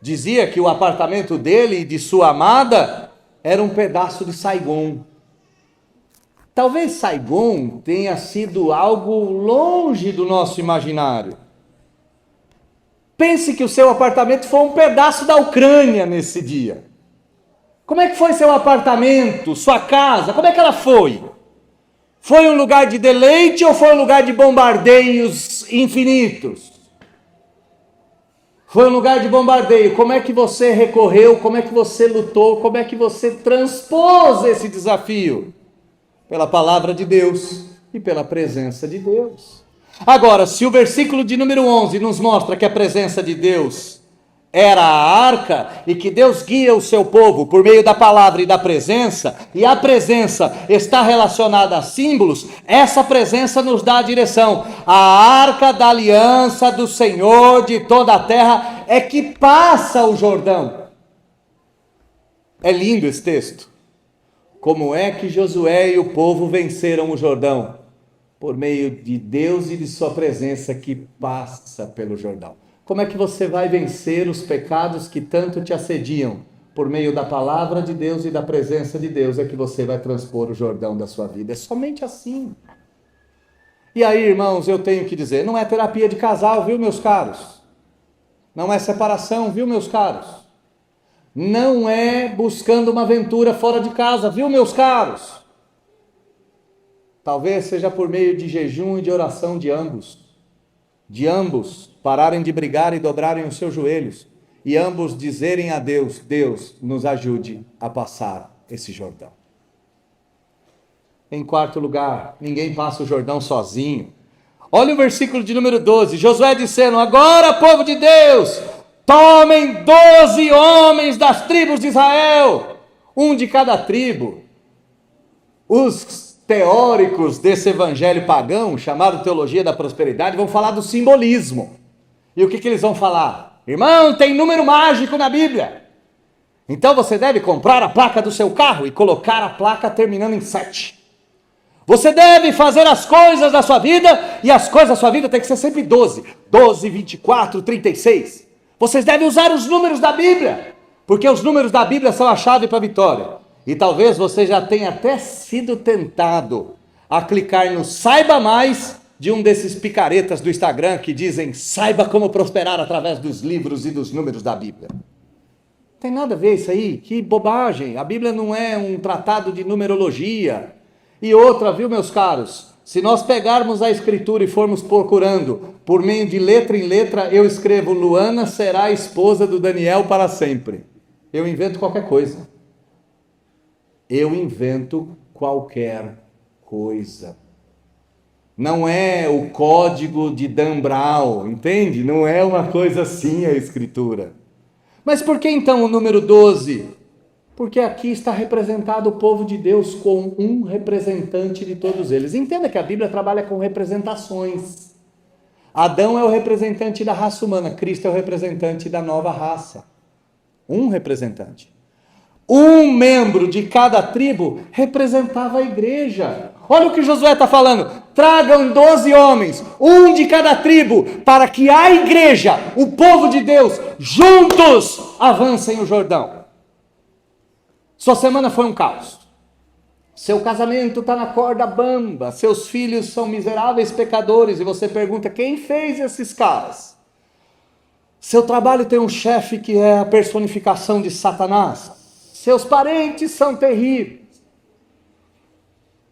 dizia que o apartamento dele e de sua amada era um pedaço de Saigon. Talvez Saigon tenha sido algo longe do nosso imaginário. Pense que o seu apartamento foi um pedaço da Ucrânia nesse dia. Como é que foi seu apartamento, sua casa? Como é que ela foi? Foi um lugar de deleite ou foi um lugar de bombardeios infinitos? Foi um lugar de bombardeio. Como é que você recorreu? Como é que você lutou? Como é que você transpôs esse desafio? Pela palavra de Deus e pela presença de Deus. Agora, se o versículo de número 11 nos mostra que a presença de Deus era a arca e que Deus guia o seu povo por meio da palavra e da presença, e a presença está relacionada a símbolos, essa presença nos dá a direção. A arca da aliança do Senhor de toda a terra é que passa o Jordão. É lindo esse texto. Como é que Josué e o povo venceram o Jordão? Por meio de Deus e de sua presença que passa pelo Jordão. Como é que você vai vencer os pecados que tanto te assediam? Por meio da palavra de Deus e da presença de Deus é que você vai transpor o Jordão da sua vida. É somente assim. E aí, irmãos, eu tenho que dizer, não é terapia de casal, viu, meus caros? Não é separação, viu, meus caros? Não é buscando uma aventura fora de casa, viu, meus caros? Talvez seja por meio de jejum e de oração de ambos. De ambos pararem de brigar e dobrarem os seus joelhos. E ambos dizerem a Deus, Deus, nos ajude a passar esse Jordão. Em quarto lugar, ninguém passa o Jordão sozinho. Olha o versículo de número 12. Josué dizendo, agora, povo de Deus, tomem 12 homens das tribos de Israel, um de cada tribo. Os teóricos desse evangelho pagão, chamado Teologia da Prosperidade, vão falar do simbolismo. E o que eles vão falar? Irmão, tem número mágico na Bíblia. Então você deve comprar a placa do seu carro e colocar a placa terminando em 7. Você deve fazer as coisas da sua vida, e as coisas da sua vida tem que ser sempre 12. 12, 24, 36. Vocês devem usar os números da Bíblia, porque os números da Bíblia são a chave para a vitória. E talvez você já tenha até sido tentado a clicar no Saiba Mais de um desses picaretas do Instagram que dizem, saiba como prosperar através dos livros e dos números da Bíblia. Não tem nada a ver isso aí, que bobagem. A Bíblia não é um tratado de numerologia. E outra, viu, meus caros? Se nós pegarmos a escritura e formos procurando, por meio de letra em letra, eu escrevo, Luana será a esposa do Daniel para sempre. Eu invento qualquer coisa. Eu invento qualquer coisa. Não é o código de Dan Brown, entende? Não é uma coisa assim a escritura. Mas por que então o número 12? Porque aqui está representado o povo de Deus com um representante de todos eles. Entenda que a Bíblia trabalha com representações. Adão é o representante da raça humana, Cristo é o representante da nova raça. Um representante. Um membro de cada tribo representava a igreja. Olha o que Josué está falando. tragam 12 homens, um de cada tribo, para que a igreja, o povo de Deus, juntos avancem o Jordão. Sua semana foi um caos. Seu casamento está na corda bamba, seus filhos são miseráveis pecadores, e você pergunta, quem fez esses caras? Seu trabalho tem um chefe que é a personificação de Satanás, seus parentes são terríveis,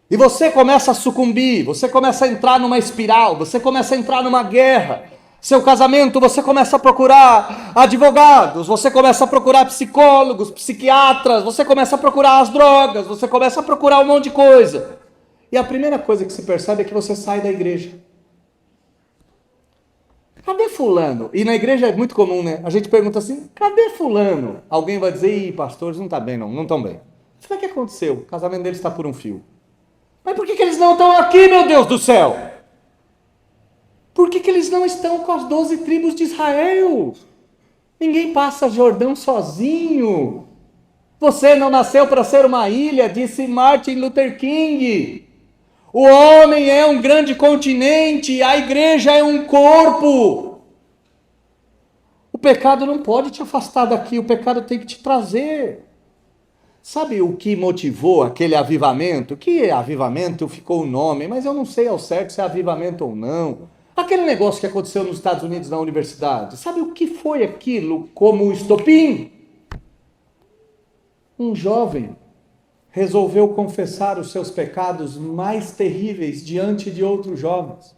e você começa a sucumbir, você começa a entrar numa espiral, você começa a entrar numa guerra. Seu casamento, você começa a procurar advogados, você começa a procurar psicólogos, psiquiatras, você começa a procurar as drogas, você começa a procurar um monte de coisa. E a primeira coisa que se percebe é que você sai da igreja. Cadê fulano? E na igreja é muito comum, né? A gente pergunta assim, cadê fulano? Alguém vai dizer, ih, pastores, não está bem não estão bem. O que aconteceu? O casamento deles está por um fio. Mas por que eles não estão aqui, meu Deus do céu? Por que eles não estão com as 12 tribos de Israel? Ninguém passa Jordão sozinho. Você não nasceu para ser uma ilha, disse Martin Luther King. O homem é um grande continente, a igreja é um corpo. O pecado não pode te afastar daqui, o pecado tem que te trazer. Sabe o que motivou aquele avivamento? Que avivamento ficou o nome, mas eu não sei ao certo se é avivamento ou não. Aquele negócio que aconteceu nos Estados Unidos na universidade, sabe o que foi aquilo como estopim? Um jovem resolveu confessar os seus pecados mais terríveis diante de outros jovens.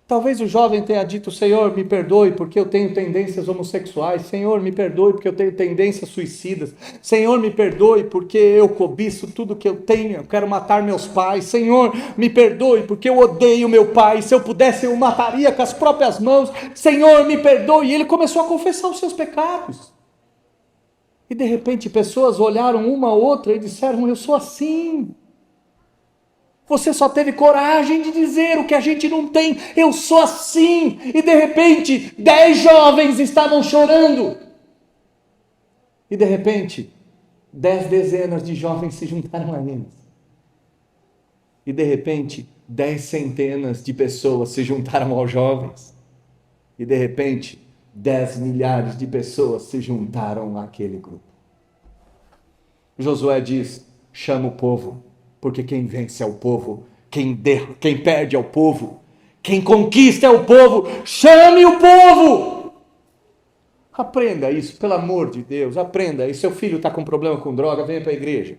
Talvez o jovem tenha dito, Senhor, me perdoe porque eu tenho tendências homossexuais. Senhor, me perdoe porque eu tenho tendências suicidas. Senhor, me perdoe porque eu cobiço tudo que eu tenho. Eu quero matar meus pais. Senhor, me perdoe porque eu odeio meu pai. Se eu pudesse, eu o mataria com as próprias mãos. Senhor, me perdoe. E ele começou a confessar os seus pecados. E de repente pessoas olharam uma a outra e disseram, eu sou assim. Você só teve coragem de dizer o que a gente não tem. Eu sou assim. E de repente, 10 jovens estavam chorando. E de repente, 10 dezenas de jovens se juntaram a eles. E de repente, 10 centenas de pessoas se juntaram aos jovens. E de repente, 10 milhares de pessoas se juntaram àquele grupo. Josué diz, chama o povo. Porque quem vence é o povo, quem perde é o povo, quem conquista é o povo, chame o povo! Aprenda isso, pelo amor de Deus, aprenda. E seu filho está com problema com droga, venha para a igreja.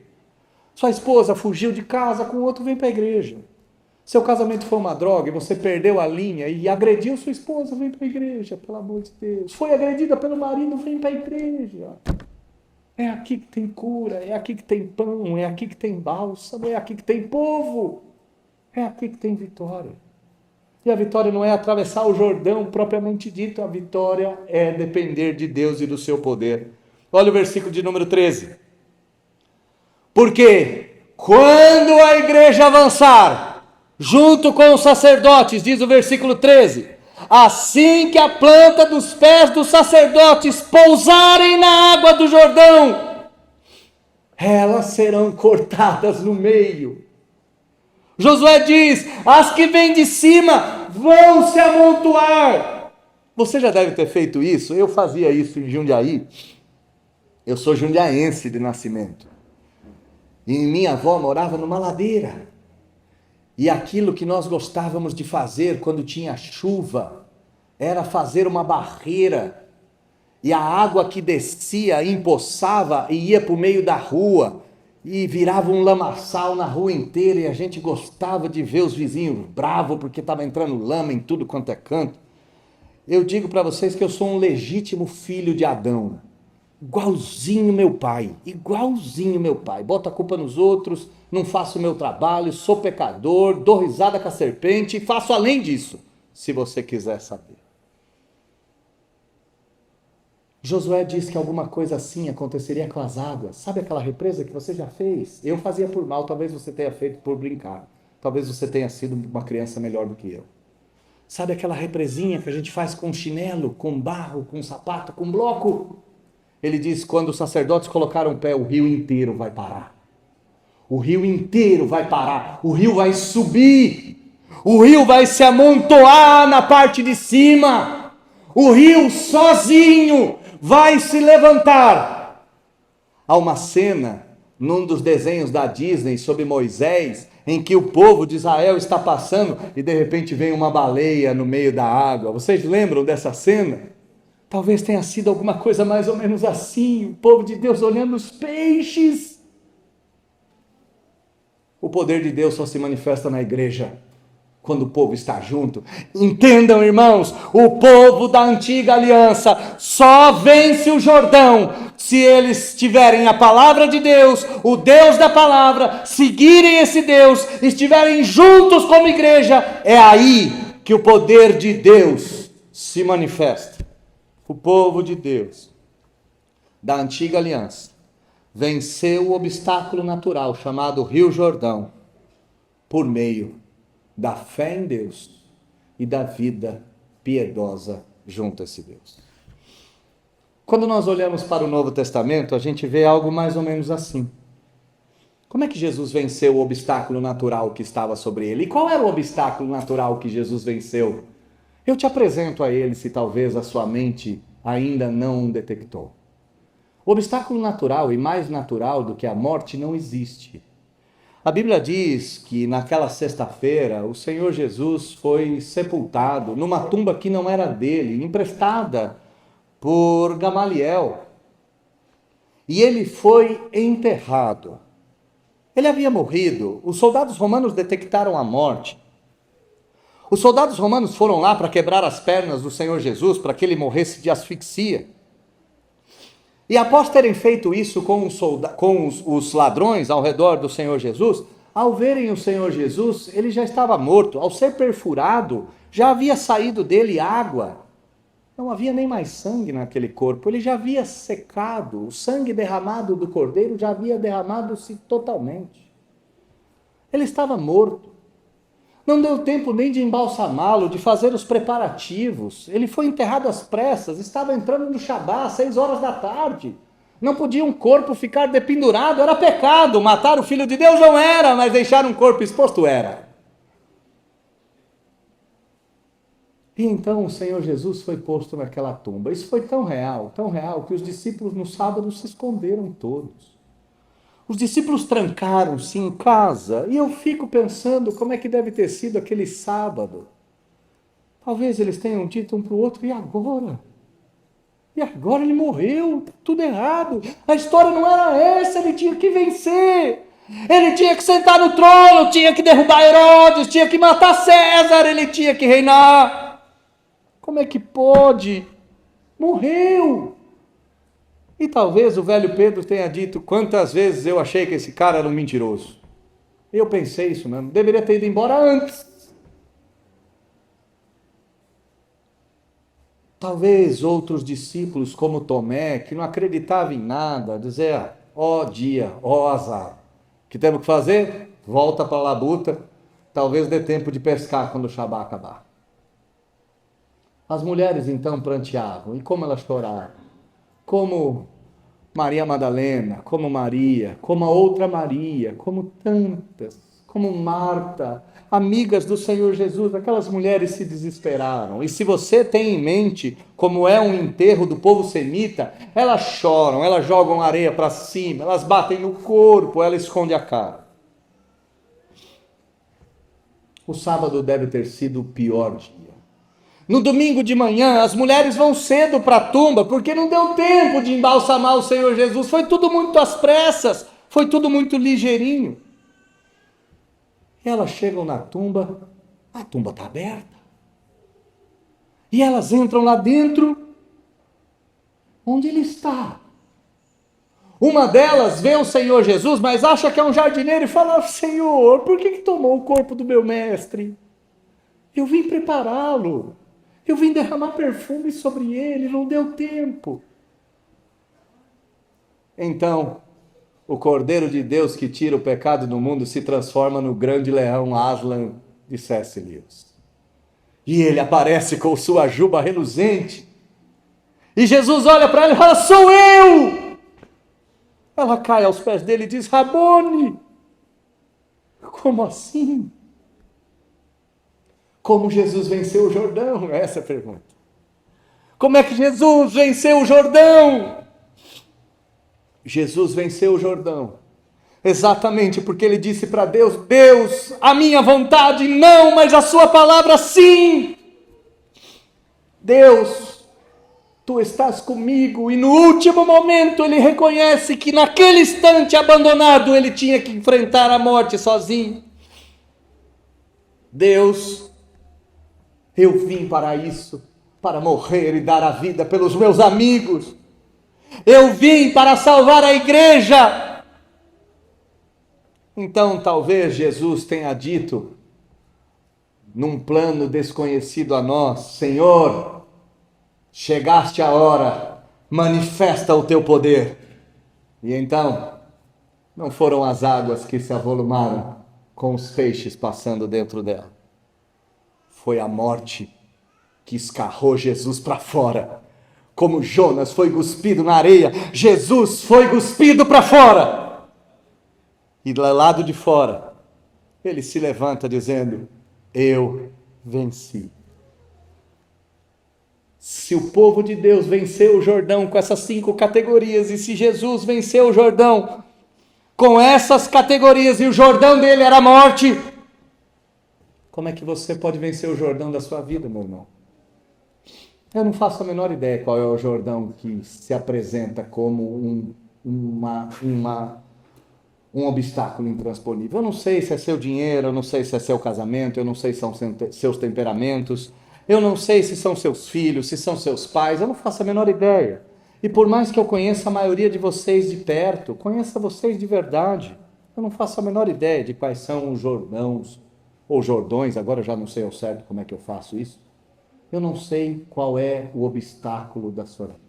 Sua esposa fugiu de casa com outro, vem para a igreja. Seu casamento foi uma droga e você perdeu a linha e agrediu sua esposa, vem para a igreja, pelo amor de Deus. Foi agredida pelo marido, vem para a igreja. É aqui que tem cura, é aqui que tem pão, é aqui que tem bálsamo, é aqui que tem povo, é aqui que tem vitória. E a vitória não é atravessar o Jordão propriamente dito, a vitória é depender de Deus e do seu poder. Olha o versículo de número 13. Porque quando a igreja avançar, junto com os sacerdotes, diz o versículo 13, assim que a planta dos pés dos sacerdotes pousarem na água do Jordão, elas serão cortadas no meio. Josué diz, as que vêm de cima vão se amontoar. Você já deve ter feito isso, eu fazia isso em Jundiaí. Eu sou jundiaense de nascimento. E minha avó morava numa ladeira. E aquilo que nós gostávamos de fazer quando tinha chuva era fazer uma barreira. E a água que descia, empoçava e ia para o meio da rua. E virava um lamaçal na rua inteira. E a gente gostava de ver os vizinhos bravos porque estava entrando lama em tudo quanto é canto. Eu digo para vocês que eu sou um legítimo filho de Adão. Igualzinho meu pai, igualzinho meu pai. Boto a culpa nos outros, não faço o meu trabalho, sou pecador, dou risada com a serpente e faço além disso, se você quiser saber. Josué diz que alguma coisa assim aconteceria com as águas. Sabe aquela represa que você já fez? Eu fazia por mal, talvez você tenha feito por brincar. Talvez você tenha sido uma criança melhor do que eu. Sabe aquela represinha que a gente faz com chinelo, com barro, com sapato, com bloco? Ele diz, quando os sacerdotes colocaram o pé, o rio inteiro vai parar. O rio inteiro vai parar. O rio vai subir. O rio vai se amontoar na parte de cima. O rio sozinho vai se levantar. Há uma cena num dos desenhos da Disney sobre Moisés, em que o povo de Israel está passando e de repente vem uma baleia no meio da água. Vocês lembram dessa cena? Talvez tenha sido alguma coisa mais ou menos assim, o povo de Deus olhando os peixes. O poder de Deus só se manifesta na igreja quando o povo está junto. Entendam, irmãos, o povo da antiga aliança só vence o Jordão se eles tiverem a palavra de Deus, o Deus da palavra, seguirem esse Deus, estiverem juntos como igreja. É aí que o poder de Deus se manifesta. O povo de Deus da antiga aliança venceu o obstáculo natural chamado Rio Jordão por meio da fé em Deus e da vida piedosa junto a esse Deus. Quando nós olhamos para o Novo Testamento, a gente vê algo mais ou menos assim. Como é que Jesus venceu o obstáculo natural que estava sobre ele? E qual era o obstáculo natural que Jesus venceu? Eu te apresento a ele, se talvez a sua mente ainda não detectou. O obstáculo natural e mais natural do que a morte não existe. A Bíblia diz que naquela sexta-feira o Senhor Jesus foi sepultado numa tumba que não era dele, emprestada por Gamaliel. E ele foi enterrado. Ele havia morrido. Os soldados romanos detectaram a morte. Os soldados romanos foram lá para quebrar as pernas do Senhor Jesus, para que ele morresse de asfixia. E após terem feito isso com os ladrões ao redor do Senhor Jesus, ao verem o Senhor Jesus, ele já estava morto. Ao ser perfurado, já havia saído dele água. Não havia nem mais sangue naquele corpo, ele já havia secado. O sangue derramado do cordeiro já havia derramado-se totalmente. Ele estava morto. Não deu tempo nem de embalsamá-lo, de fazer os preparativos. Ele foi enterrado às pressas, estava entrando no Shabá, 6 horas da tarde. Não podia um corpo ficar dependurado, era pecado. Matar o Filho de Deus não era, mas deixar um corpo exposto era. E então o Senhor Jesus foi posto naquela tumba. Isso foi tão real, que os discípulos no sábado se esconderam todos. Os discípulos trancaram-se em casa, e eu fico pensando como é que deve ter sido aquele sábado. Talvez eles tenham dito um para o outro, e agora? E agora ele morreu, tudo errado. A história não era essa, ele tinha que vencer. Ele tinha que sentar no trono, tinha que derrubar Herodes, tinha que matar César, ele tinha que reinar. Como é que pode? Morreu. E talvez o velho Pedro tenha dito, quantas vezes eu achei que esse cara era um mentiroso. Eu pensei isso mesmo, deveria ter ido embora antes. Talvez outros discípulos, como Tomé, que não acreditava em nada, dizer, ó dia, ó azar. O que temos que fazer? Volta para a labuta, talvez dê tempo de pescar quando o Shabá acabar. As mulheres então pranteavam, e como elas choraram. Como Maria Madalena, como Maria, como a outra Maria, como tantas, como Marta, amigas do Senhor Jesus, aquelas mulheres se desesperaram. E se você tem em mente como é um enterro do povo semita, elas choram, elas jogam areia para cima, elas batem no corpo, elas escondem a cara. O sábado deve ter sido o pior dia. No domingo de manhã, as mulheres vão cedo para a tumba, porque não deu tempo de embalsamar o Senhor Jesus. Foi tudo muito às pressas, foi tudo muito ligeirinho. E elas chegam na tumba, a tumba está aberta. E elas entram lá dentro, onde ele está. Uma delas vê o Senhor Jesus, mas acha que é um jardineiro e fala, Senhor, por que tomou o corpo do meu mestre? Eu vim prepará-lo. Eu vim derramar perfume sobre ele, não deu tempo. Então, o Cordeiro de Deus que tira o pecado do mundo se transforma no grande leão Aslan de C.S. Lewis. E ele aparece com sua juba reluzente. E Jesus olha para ela e fala, sou eu! Ela cai aos pés dele e diz, Rabone! Como assim? Como Jesus venceu o Jordão? Essa é a pergunta. Como é que Jesus venceu o Jordão? Jesus venceu o Jordão exatamente porque ele disse para Deus: Deus, a minha vontade não, mas a sua palavra sim. Deus, tu estás comigo. E no último momento ele reconhece que naquele instante abandonado ele tinha que enfrentar a morte sozinho. Deus, eu vim para isso, para morrer e dar a vida pelos meus amigos. Eu vim para salvar a igreja. Então talvez Jesus tenha dito, num plano desconhecido a nós: Senhor, chegaste a hora, manifesta o teu poder. E então, não foram as águas que se avolumaram com os peixes passando dentro dela. Foi a morte que escarrou Jesus para fora. Como Jonas foi cuspido na areia, Jesus foi cuspido para fora. E do lado de fora, ele se levanta dizendo: eu venci. Se o povo de Deus venceu o Jordão com essas 5 categorias, e se Jesus venceu o Jordão com essas categorias, e o Jordão dele era a morte, como é que você pode vencer o Jordão da sua vida, meu irmão? Eu não faço a menor ideia qual é o Jordão que se apresenta como um obstáculo intransponível. Eu não sei se é seu dinheiro, eu não sei se é seu casamento, eu não sei se são seus temperamentos, eu não sei se são seus filhos, se são seus pais, eu não faço a menor ideia. E por mais que eu conheça a maioria de vocês de perto, conheça vocês de verdade, eu não faço a menor ideia de quais são os Jordãos, ou Jordões, agora eu já não sei ao certo como é que eu faço isso. Eu não sei qual é o obstáculo da sua vida.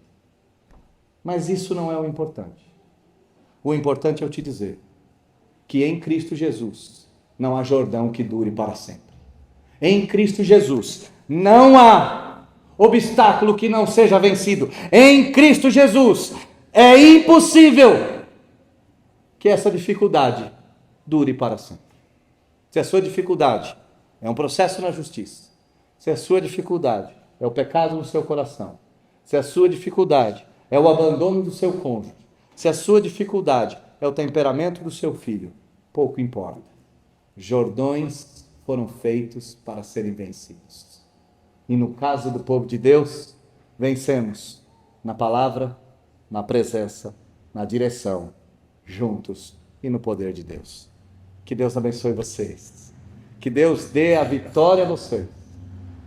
Mas isso não é o importante. O importante é eu te dizer que em Cristo Jesus não há Jordão que dure para sempre. Em Cristo Jesus não há obstáculo que não seja vencido. Em Cristo Jesus é impossível que essa dificuldade dure para sempre. Se a sua dificuldade é um processo na justiça, se a sua dificuldade é o pecado no seu coração, se a sua dificuldade é o abandono do seu cônjuge, se a sua dificuldade é o temperamento do seu filho, pouco importa. Jordões foram feitos para serem vencidos. E no caso do povo de Deus, vencemos na palavra, na presença, na direção, juntos e no poder de Deus. Que Deus abençoe vocês. Que Deus dê a vitória a vocês.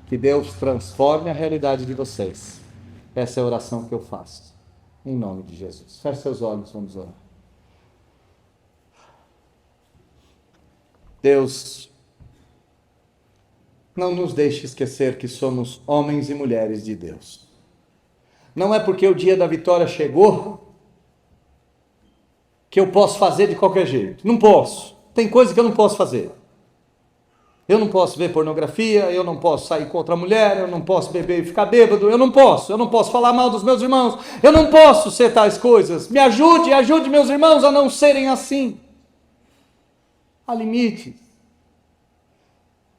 Que Deus transforme a realidade de vocês. Essa é a oração que eu faço. Em nome de Jesus. Feche seus olhos, vamos orar. Deus, não nos deixe esquecer que somos homens e mulheres de Deus. Não é porque o dia da vitória chegou que eu posso fazer de qualquer jeito. Não posso. Tem coisa que eu não posso fazer. Eu não posso ver pornografia, eu não posso sair com outra mulher, eu não posso beber e ficar bêbado, eu não posso falar mal dos meus irmãos, eu não posso ser tais coisas. Me ajude meus irmãos a não serem assim. Há limites.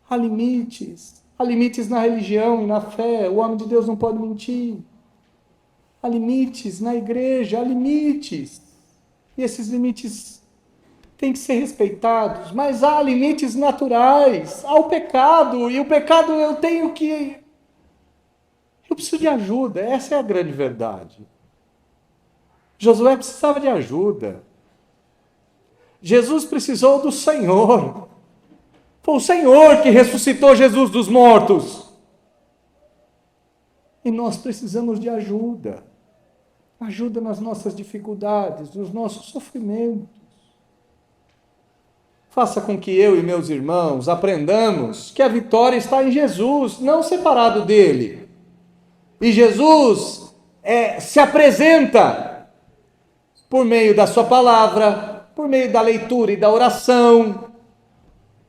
Há limites. Há limites na religião e na fé. O homem de Deus não pode mentir. Há limites na igreja, há limites. E esses limites têm que ser respeitados, mas há limites naturais, há o pecado, e o pecado eu preciso de ajuda, essa é a grande verdade. Josué precisava de ajuda, Jesus precisou do Senhor, foi o Senhor que ressuscitou Jesus dos mortos, e nós precisamos de ajuda nas nossas dificuldades, nos nossos sofrimentos. Faça com que eu e meus irmãos aprendamos que a vitória está em Jesus, não separado dele. E Jesus se apresenta por meio da sua palavra, por meio da leitura e da oração,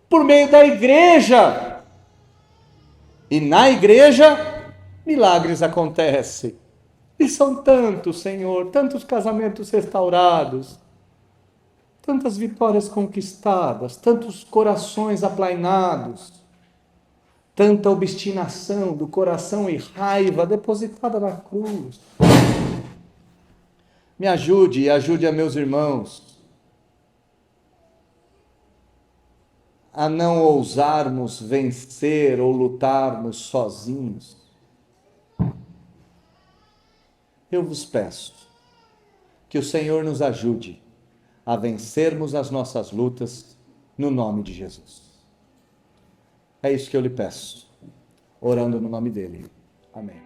por meio da igreja. E na igreja, milagres acontecem. E são tantos, Senhor, tantos casamentos restaurados, tantas vitórias conquistadas, tantos corações aplainados, tanta obstinação do coração e raiva depositada na cruz. Me ajude e ajude a meus irmãos a não ousarmos vencer ou lutarmos sozinhos. Eu vos peço que o Senhor nos ajude a vencermos as nossas lutas no nome de Jesus. É isso que eu lhe peço, orando no nome dele. Amém.